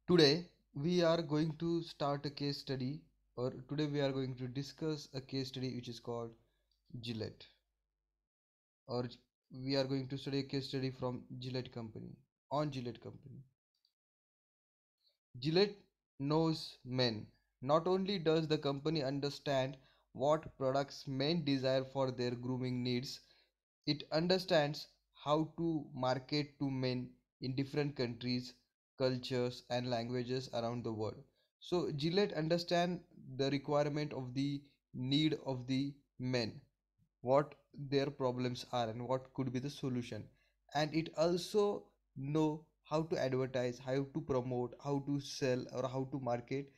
Today we are going to start a case study, or today we are going to discuss a case study which is called Gillette, or we are going to study a case study from Gillette Company on Gillette Company. Gillette knows men. Not only does the company understand what products men desire for their grooming needs, it understands how to market to men in different countries, cultures, and languages around the world. So Gillette understand the requirement of the need of the men, what their problems are and what could be the solution, and it also know how to advertise, how to promote, how to sell, or how to market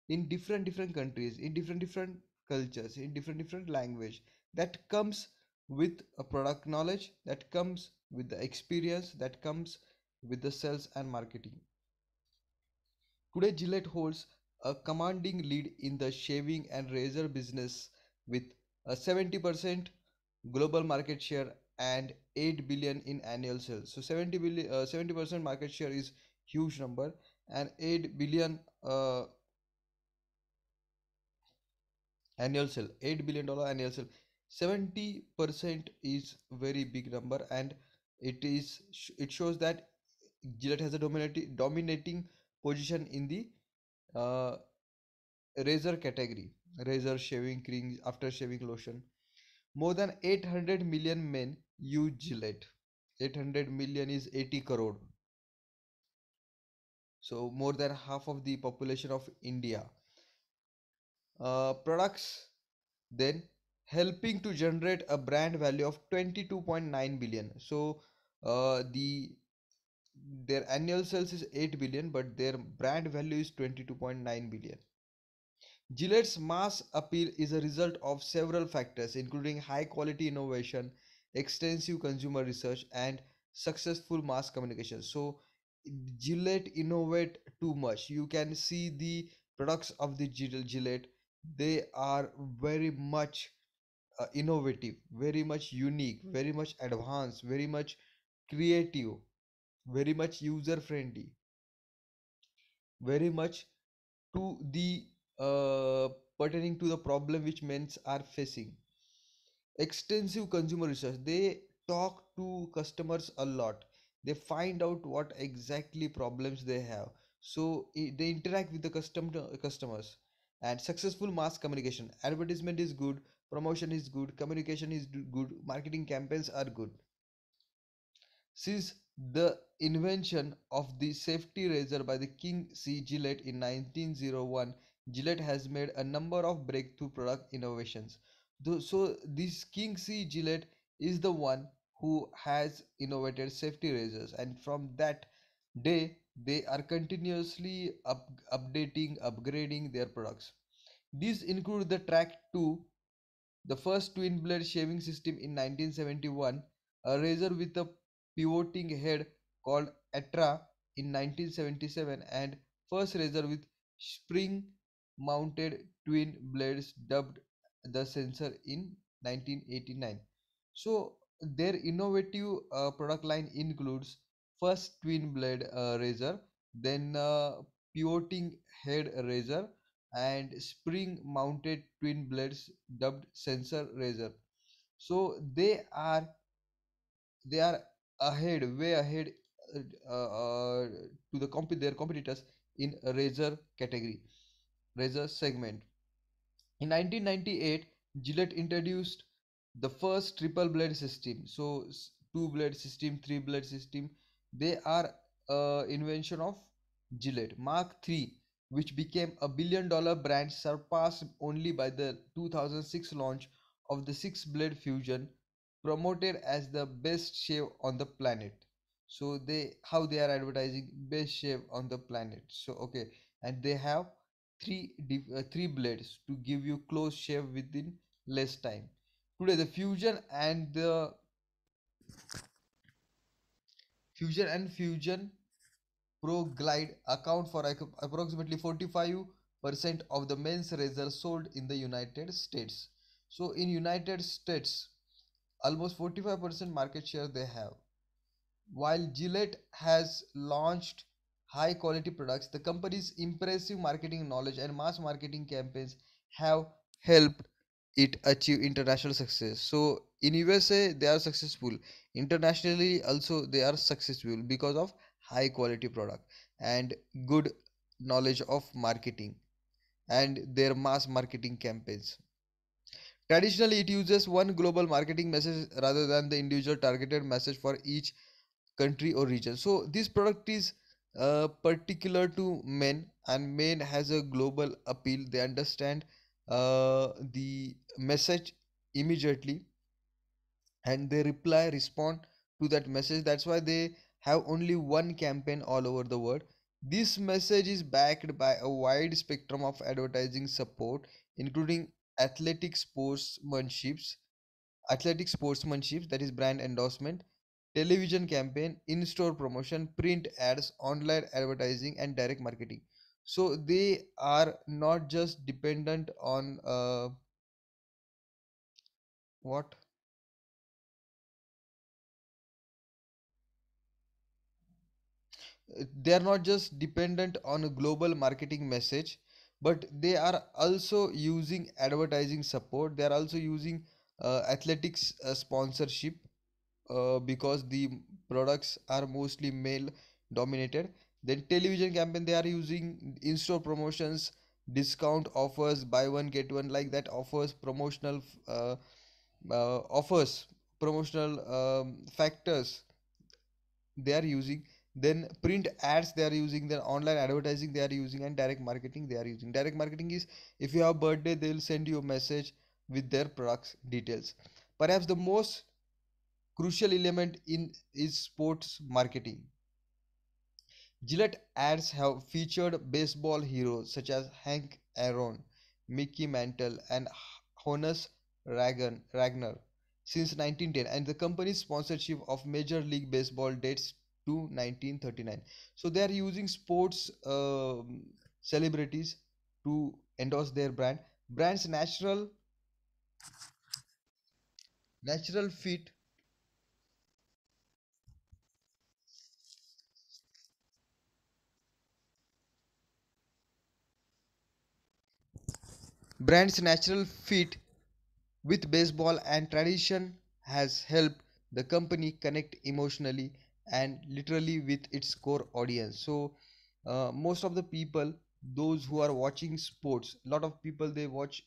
in different countries, in different cultures, in different language. That comes with a product knowledge, that comes with the experience, that comes with the sales and marketing. Today Gillette holds a commanding lead in the shaving and razor business with a 70% global market share and 8 billion in annual sales. So 70% market share is huge number, and 8 billion annual sale, $8 billion annual sale. 70% is very big number, and it shows that Gillette has a dominating position in the uh, razor category, razor, shaving cream, after shaving lotion. More than 800 million men use Gillette. 800 million is 80 crore. So more than half of the population of India. Products then helping to generate a brand value of 22.9 billion. So the their annual sales is 8 billion, but their brand value is 22.9 billion. Gillette's mass appeal is a result of several factors, including high quality innovation, extensive consumer research, and successful mass communication. So, Gillette innovate too much. You can see the products of the Gillette; they are very much innovative, very much unique, very much advanced, very much creative, very much user friendly, very much to the pertaining to the problem which men are facing. Extensive consumer research, they talk to customers a lot, they find out what exactly problems they have, so they interact with the customers. And successful mass communication, advertisement is good, promotion is good, communication is good, marketing campaigns are good. Since the invention of the safety razor by the King C. Gillette in 1901, Gillette has made a number of breakthrough product innovations. So this King C. Gillette is the one who has innovated safety razors, and from that day they are continuously updating, upgrading their products. These include the Track 2, the first twin blade shaving system in 1971, a razor with a pivoting head called Atra in 1977, and first razor with spring mounted twin blades dubbed the Sensor in 1989. So their innovative product line includes first twin blade razor, then pivoting head razor, and spring mounted twin blades dubbed Sensor razor. So they are ahead, way ahead to their competitors in a razor category, razor segment. In 1998, Gillette introduced the first triple blade system. So two blade system, three blade system, they are invention of Gillette. Mark III, which became a $1 billion brand, surpassed only by the 2006 launch of the six blade Fusion, promoted as the best shave on the planet. So how they are advertising best shave on the planet. So okay, and they have three blades to give you close shave within less time. Today, the Fusion Pro Glide account for approximately 45% of the men's razor sold in the United States. So in United States, almost 45% market share they have. While Gillette has launched high quality products. The company's impressive marketing knowledge and mass marketing campaigns have helped it achieve international success. So in USA they are successful. Internationally also they are successful because of high quality product and good knowledge of marketing and their mass marketing campaigns. Traditionally, it uses one global marketing message rather than the individual targeted message for each country or region. So this product is particular to men, and men has a global appeal. They understand the message immediately, and they respond to that message. That's why they have only one campaign all over the world. This message is backed by a wide spectrum of advertising support, including athletic sportsmanships athletic sportsmanship, that is brand endorsement, television campaign, in-store promotion, print ads, online advertising, and direct marketing. So they are not just dependent on what they are not just dependent on a global marketing message, but they are also using advertising support. They are also using athletics sponsorship because the products are mostly male dominated. Then television campaign, they are using in-store promotions, discount offers, buy one get one, like that, offers promotional factors they are using. Then print ads they are using, then online advertising they are using, and direct marketing they are using. Direct marketing is, if you have birthday they will send you a message with their products details. Perhaps the most crucial element in is sports marketing. Gillette ads have featured baseball heroes such as Hank Aaron, Mickey Mantle, and Honus Ragnar since 1910, and the company's sponsorship of Major League Baseball dates to 1939. So they are using sports celebrities to endorse their brand. Brand's natural fit Brand's natural fit with baseball and tradition has helped the company connect emotionally and literally with its core audience. So, most of the people, those who are watching sports, a lot of people they watch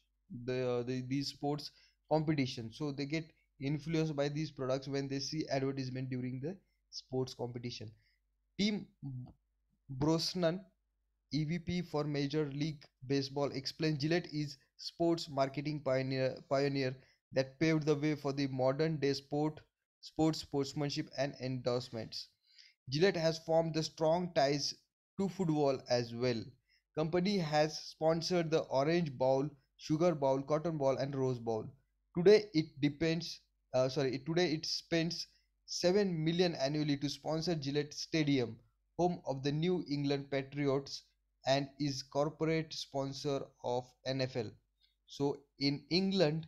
these sports competition. So they get influenced by these products when they see advertisement during the sports competition. Team Brosnan, EVP for Major League Baseball, explains Gillette is sports marketing pioneer that paved the way for the modern day sportsmanship and endorsements. Gillette has formed the strong ties to football as well. Company has sponsored the Orange Bowl, Sugar Bowl, Cotton Bowl, and Rose Bowl. Today it spends 7 million annually to sponsor Gillette Stadium, home of the New England Patriots, and is corporate sponsor of NFL. So in England,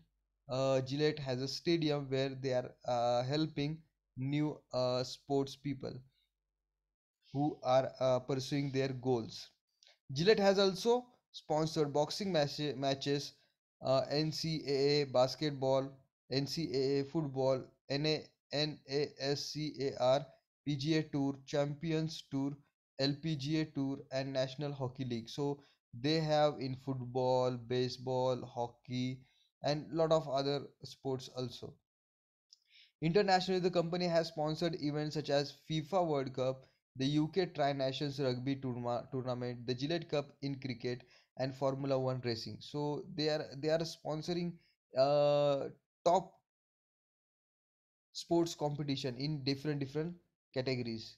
Gillette has a stadium where they are helping new sports people who are pursuing their goals. Gillette has also sponsored boxing matches, NCAA basketball, NCAA football, NASCAR, PGA Tour, Champions Tour, LPGA Tour, and National Hockey League. So they have in football, baseball, hockey, and lot of other sports also. Internationally, the company has sponsored events such as FIFA World Cup, the UK Tri Nations Rugby Tournament, the Gillette Cup in cricket, and Formula One racing. So they are sponsoring uh, top sports competition in different categories.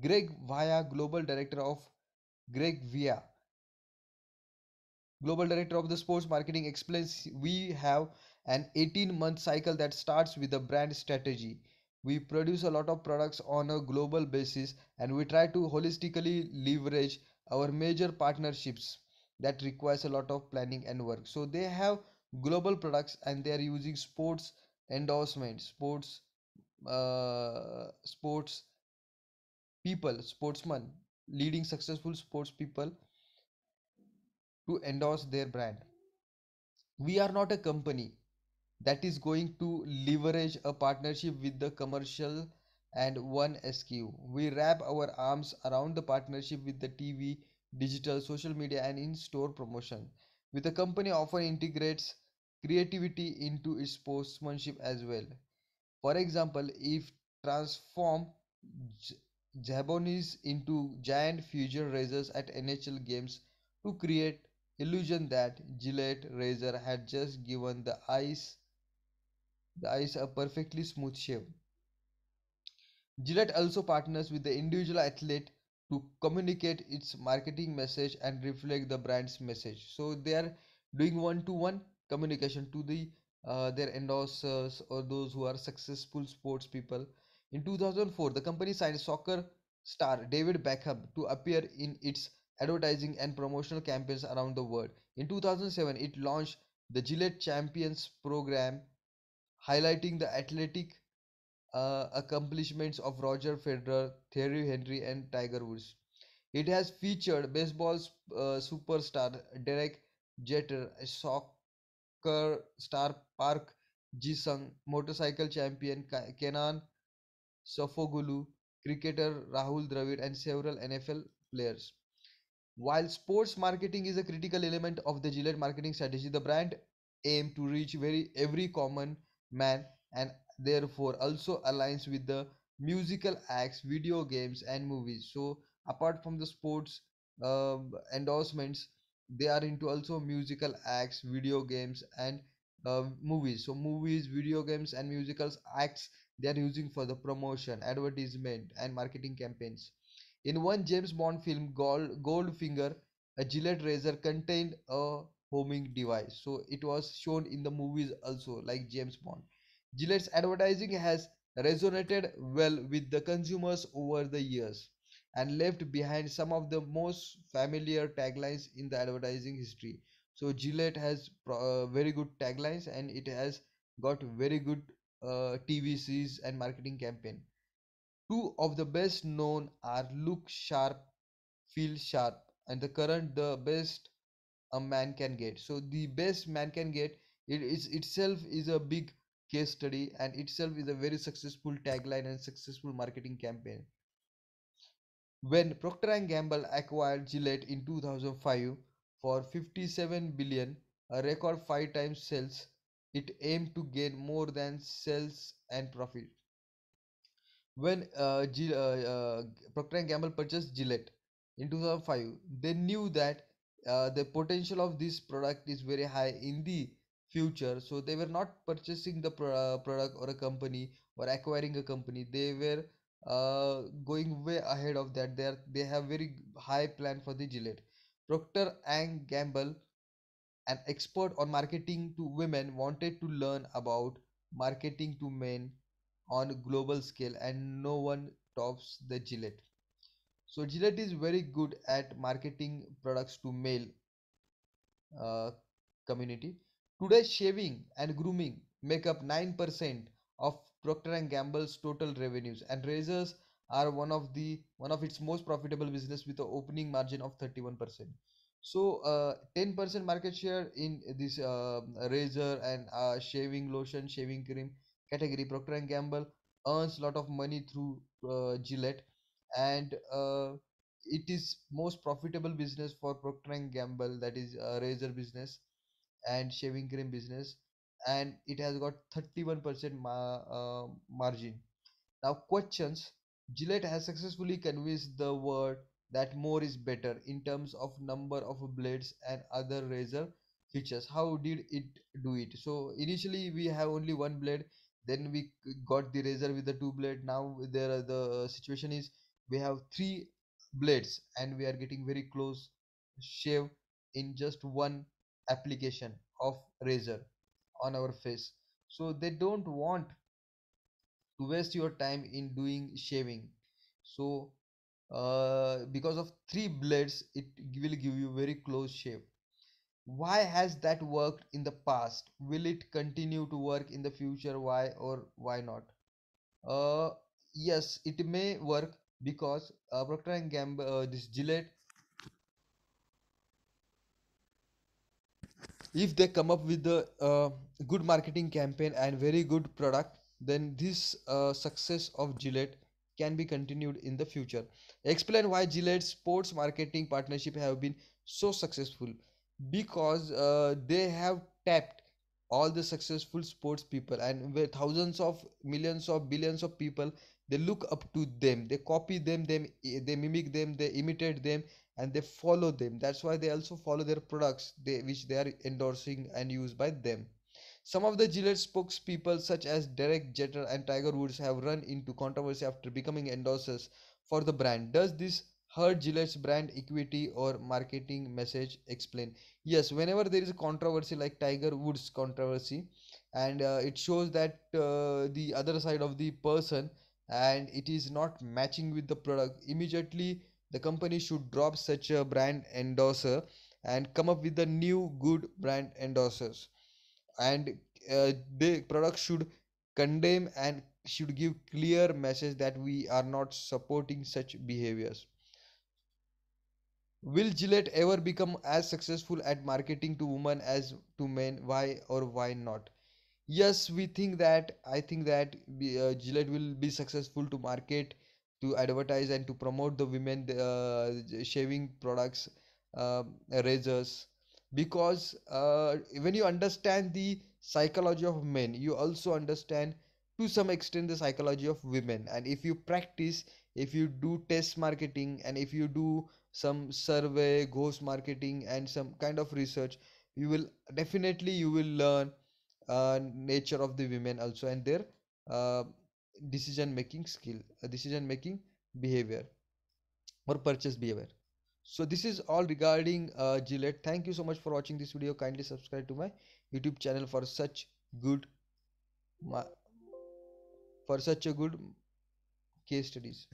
Greg Via, Greg Via, Global Director of the Sports Marketing, explains we have an 18-month cycle that starts with the brand strategy. We produce a lot of products on a global basis, and we try to holistically leverage our major partnerships that requires a lot of planning and work. So they have global products and they are using sports endorsement, sports people, sportsmen, leading successful sports people to endorse their brand. We are not a company that is going to leverage a partnership with the commercial and one SKU. We wrap our arms around the partnership with the TV, digital, social media, and in store promotion. With the company often integrates creativity into its sportsmanship as well. For example, if transform J- Japanese into giant fusion razors at NHL games to create illusion that Gillette razor had just given the ice a perfectly smooth shave. Gillette also partners with the individual athlete to communicate its marketing message and reflect the brand's message. So they are doing one-to-one communication to their endorsers or those who are successful sports people. In 2004, the company signed soccer star David Beckham to appear in its advertising and promotional campaigns around the world. In 2007, it launched the Gillette Champions program, highlighting the athletic accomplishments of Roger Federer, Thierry Henry, and Tiger Woods. It has featured baseball superstar Derek Jeter, soccer star Park Ji-sung, motorcycle champion Kenan Sophoglu, cricketer Rahul Dravid, and several NFL players. While sports marketing is a critical element of the Gillette marketing strategy, the brand aim to reach very every common man and therefore also aligns with the musical acts, video games, and movies. So apart from the sports endorsements, they are into also musical acts, video games, and movies. So movies, video games, and musicals acts they are using for the promotion, advertisement, and marketing campaigns. In one James Bond film, Goldfinger, a Gillette razor contained a homing device. So it was shown in the movies also, like James Bond. Gillette's advertising has resonated well with the consumers over the years and left behind some of the most familiar taglines in the advertising history. So Gillette has very good taglines and it has got very good TVCs and marketing campaign. Two of the best known are Look Sharp, Feel Sharp, and the current the best a man can get. So the best man can get it is itself is a big case study and itself is a very successful tagline and successful marketing campaign. When Procter and Gamble acquired Gillette in 2005 for 57 billion, a record 5 times sales, it aimed to gain more than sales and profit. When Procter and Gamble purchased Gillette in 2005, they knew that the potential of this product is very high in the future. So they were not purchasing the product or a company or acquiring a company. They were going way ahead of that. They have very high plan for the Gillette. Procter and Gamble, an expert on marketing to women, wanted to learn about marketing to men on a global scale, and no one tops the Gillette. So Gillette is very good at marketing products to male uh, community. Today, shaving and grooming make up 9% of Procter and Gamble's total revenues, and razors are one of its most profitable business with an opening margin of 31%. So, 10% market share in this razor and shaving lotion, shaving cream category. Procter and Gamble earns a lot of money through Gillette, and it is most profitable business for Procter and Gamble, that is razor business and shaving cream business, and it has got 31% margin. Now questions: Gillette has successfully convinced the world that more is better in terms of number of blades and other razor features. How did it do it? So initially we have only one blade, then we got the razor with the two blade. Now there are the situation is we have three blades and we are getting very close shave in just one application of razor on our face. So they don't want to waste your time in doing shaving. So because of three blades it will give you very close shave. Why has that worked in the past? Will it continue to work in the future? Why or why not? uh yes, it may work, because Procter and Gamble, this Gillette, if they come up with a good marketing campaign and very good product, then this success of Gillette can be continued in the future. Explain why Gillette sports marketing partnership have been so successful. Because they have tapped all the successful sports people, and where thousands of millions of billions of people, they look up to them, they copy them, they mimic them, they imitate them, and they follow them. That's why they also follow their products, which they are endorsing and used by them. Some of the Gillette spokespeople, such as Derek Jeter and Tiger Woods, have run into controversy after becoming endorsers for the brand. Does this hurt Gillette's brand equity or marketing message? Explain. Yes, whenever there is a controversy like Tiger Woods controversy, and it shows that the other side of the person, and it is not matching with the product, immediately the company should drop such a brand endorser and come up with the new good brand endorsers. And the product should condemn and should give clear message that we are not supporting such behaviors. Will Gillette ever become as successful at marketing to women as to men? Why or why not? Yes, we think that. I think that Gillette will be successful to market, to advertise, and to promote the women shaving products, razors, because when you understand the psychology of men, you also understand to some extent the psychology of women. And if you practice, if you do test marketing, and if you do some survey, ghost marketing, and some kind of research, you will learn nature of the women also, and their uh, decision making skill, decision making behavior, or purchase behavior. So this is all regarding Gillette. Thank you so much for watching this video. Kindly subscribe to my YouTube channel for such good ma- for such a good case studies.